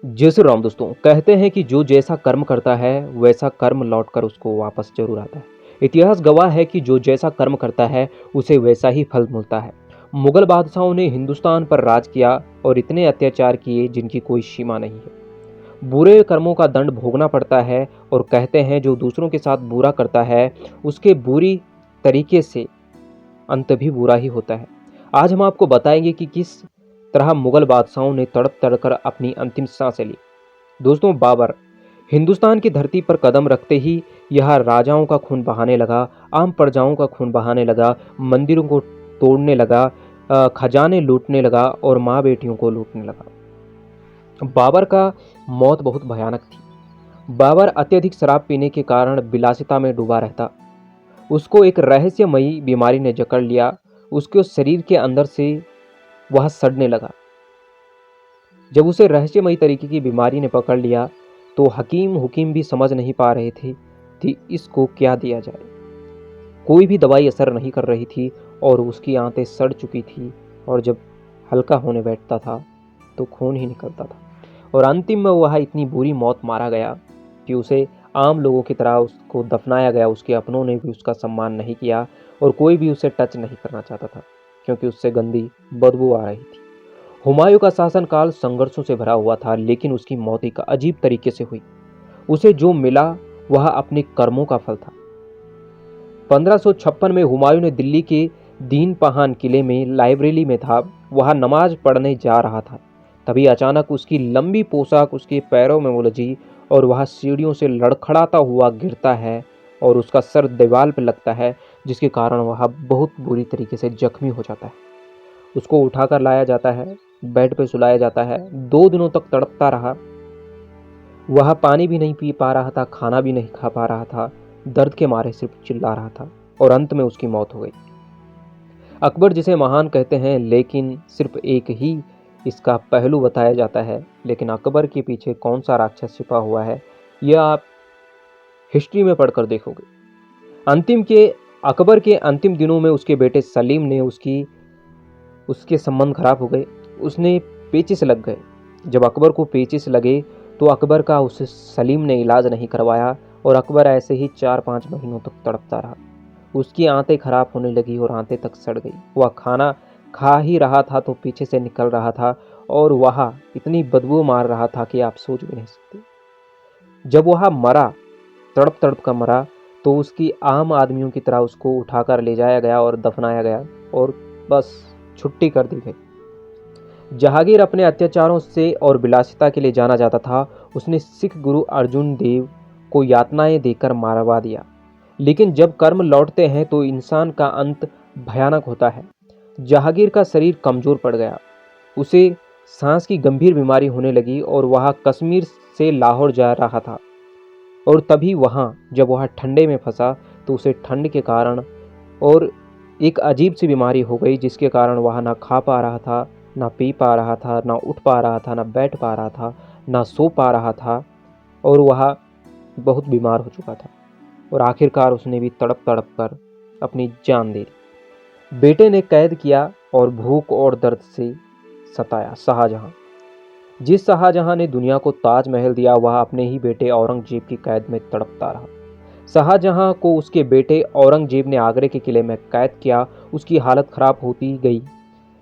जय श्री राम दोस्तों। कहते हैं कि जो जैसा कर्म करता है वैसा कर्म लौटकर उसको वापस जरूर आता है। इतिहास गवाह है कि जो जैसा कर्म करता है उसे वैसा ही फल मिलता है। मुगल बादशाहों ने हिंदुस्तान पर राज किया और इतने अत्याचार किए जिनकी कोई सीमा नहीं है। बुरे कर्मों का दंड भोगना पड़ता है और कहते हैं जो दूसरों के साथ बुरा करता है उसके बुरी तरीके से अंत भी बुरा ही होता है। आज हम आपको बताएंगे कि किस तरह मुगल बादशाहों ने तड़प तड़कर अपनी अंतिम सांसें ली। दोस्तों, बाबर हिंदुस्तान की धरती पर कदम रखते ही यह राजाओं का खून बहाने लगा, आम प्रजाओं का खून बहाने लगा, मंदिरों को तोड़ने लगा, खजाने लूटने लगा और माँ बेटियों को लूटने लगा। बाबर का मौत बहुत भयानक थी। बाबर अत्यधिक शराब पीने के कारण विलासिता में डूबा रहता। उसको एक रहस्यमयी बीमारी ने जकड़ लिया। उसके शरीर के अंदर से वह सड़ने लगा। जब उसे रहस्यमयी तरीके की बीमारी ने पकड़ लिया तो हकीम हुकीम भी समझ नहीं पा रहे थे कि इसको क्या दिया जाए। कोई भी दवाई असर नहीं कर रही थी और उसकी आंतें सड़ चुकी थी और जब हल्का होने बैठता था तो खून ही निकलता था और अंतिम में वह इतनी बुरी मौत मारा गया कि उसे आम लोगों की तरह उसको दफनाया गया। उसके अपनों ने भी उसका सम्मान नहीं किया और कोई भी उसे टच नहीं करना चाहता था क्योंकि उससे गंदी बदबू आ रही थी। हुमायूं का शासनकाल संघर्षों से भरा हुआ था, लेकिन उसकी मौत एक अजीब तरीके से हुई। उसे जो मिला वह अपने कर्मों का फल था। 1556 में हुमायूं ने दिल्ली के दीन पहान किले में लाइब्रेरी में था। वह नमाज पढ़ने जा रहा था। तभी अचानक उसकी लंबी पोशाक उसके पैरों में उलझी और वह सीढ़ियों से लड़खड़ाता हुआ गिरता है और उसका सर दीवार पर लगता है, जिसके कारण वह बहुत बुरी तरीके से जख्मी हो जाता है। उसको उठाकर लाया जाता है, बेड पे सुलाया जाता है। 2 दिनों तक तड़पता रहा। वह पानी भी नहीं पी पा रहा था, खाना भी नहीं खा पा रहा था, दर्द के मारे सिर्फ चिल्ला रहा था और अंत में उसकी मौत हो गई। अकबर जिसे महान कहते हैं, लेकिन सिर्फ एक ही इसका पहलू बताया जाता है। लेकिन अकबर के पीछे कौन सा राक्षस छिपा हुआ है यह आप हिस्ट्री में पढ़कर देखोगे। अंतिम के अकबर के अंतिम दिनों में उसके बेटे सलीम ने उसके संबंध खराब हो गए। उसने पेचिश लग गए। जब अकबर को पेचिश लगे तो अकबर का उस सलीम ने इलाज नहीं करवाया और अकबर ऐसे ही 4-5 महीनों तक तड़पता रहा। उसकी आंतें खराब होने लगी और आंतें तक सड़ गई। वह खाना खा ही रहा था तो पीछे से निकल रहा था और वह इतनी बदबू मार रहा था कि आप सोच भी नहीं सकते। जब वह मरा, तड़प तड़प कर मरा, तो उसकी आम आदमियों की तरह उसको उठाकर ले जाया गया और दफनाया गया और बस छुट्टी कर दी गई। जहांगीर अपने अत्याचारों से और विलासिता के लिए जाना जाता था। उसने सिख गुरु अर्जुन देव को यातनाएं देकर मारवा दिया। लेकिन जब कर्म लौटते हैं तो इंसान का अंत भयानक होता है। जहांगीर का शरीर कमजोर पड़ गया। उसे सांस की गंभीर बीमारी होने लगी और वह कश्मीर से लाहौर जा रहा था और तभी वहाँ जब वह ठंडे में फंसा तो उसे ठंड के कारण और एक अजीब सी बीमारी हो गई, जिसके कारण वह ना खा पा रहा था, ना पी पा रहा था, ना उठ पा रहा था, ना बैठ पा रहा था, ना सो पा रहा था और वह बहुत बीमार हो चुका था और आखिरकार उसने भी तड़प तड़प कर अपनी जान दे दी। बेटे ने कैद किया और भूख और दर्द से सताया। शाहजहां जिस शाहजहां ने दुनिया को ताजमहल दिया, वह अपने ही बेटे औरंगजेब की कैद में तड़पता रहा। शाहजहां को उसके बेटे औरंगजेब ने आगरे के किले में कैद किया। उसकी हालत खराब होती गई,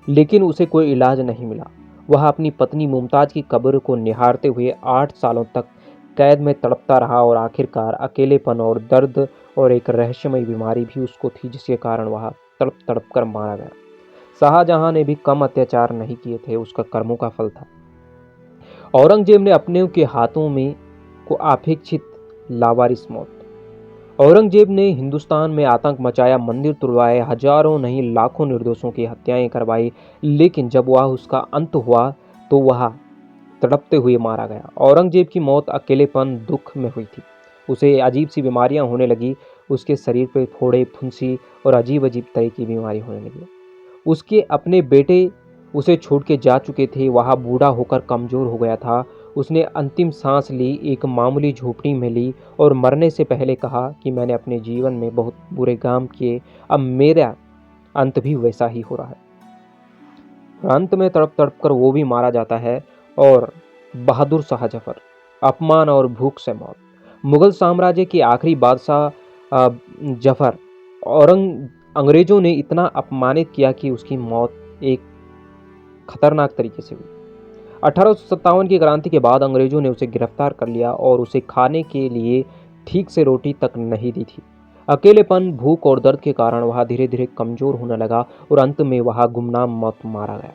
लेकिन उसे कोई इलाज नहीं मिला। वह अपनी पत्नी मुमताज की कब्र को निहारते हुए 8 सालों तक कैद में तड़पता रहा और आखिरकार अकेलेपन और दर्द और एक रहस्यमयी बीमारी भी उसको थी, जिसके कारण वह तड़प तड़प कर मारा गया। शाहजहां ने भी कम अत्याचार नहीं किए थे, उसका कर्मों का फल था। औरंगजेब ने अपने के हाथों में को अपेक्षित लावारिस मौत। औरंगजेब ने हिंदुस्तान में आतंक मचाया, मंदिर तुड़वाए, हजारों नहीं लाखों निर्दोषों की हत्याएं करवाई। लेकिन जब वह उसका अंत हुआ तो वह तड़पते हुए मारा गया। औरंगजेब की मौत अकेलेपन दुख में हुई थी। उसे अजीब सी बीमारियां होने लगी। उसके शरीर पर फोड़े, फुंसी और अजीब अजीब तरह की बीमारी होने लगी। उसके अपने बेटे उसे छोड़ के जा चुके थे। वह बूढ़ा होकर कमजोर हो गया था। उसने अंतिम सांस ली, एक मामूली झोपड़ी में ली और मरने से पहले कहा कि मैंने अपने जीवन में बहुत बुरे काम किए, अब मेरा अंत भी वैसा ही हो रहा है। अंत में तड़प तड़प कर वो भी मारा जाता है और बहादुर शाह जफर, अपमान और भूख से मौत। मुगल साम्राज्य के आखिरी बादशाह जफर अंग्रेजों ने इतना अपमानित किया कि उसकी मौत एक खतरनाक तरीके से हुई। 1857 की क्रांति के बाद अंग्रेजों ने उसे गिरफ्तार कर लिया और उसे खाने के लिए ठीक से रोटी तक नहीं दी थी। अकेलेपन, भूख और दर्द के कारण वह धीरे धीरे कमजोर होने लगा और अंत में वह गुमनाम मौत मारा गया।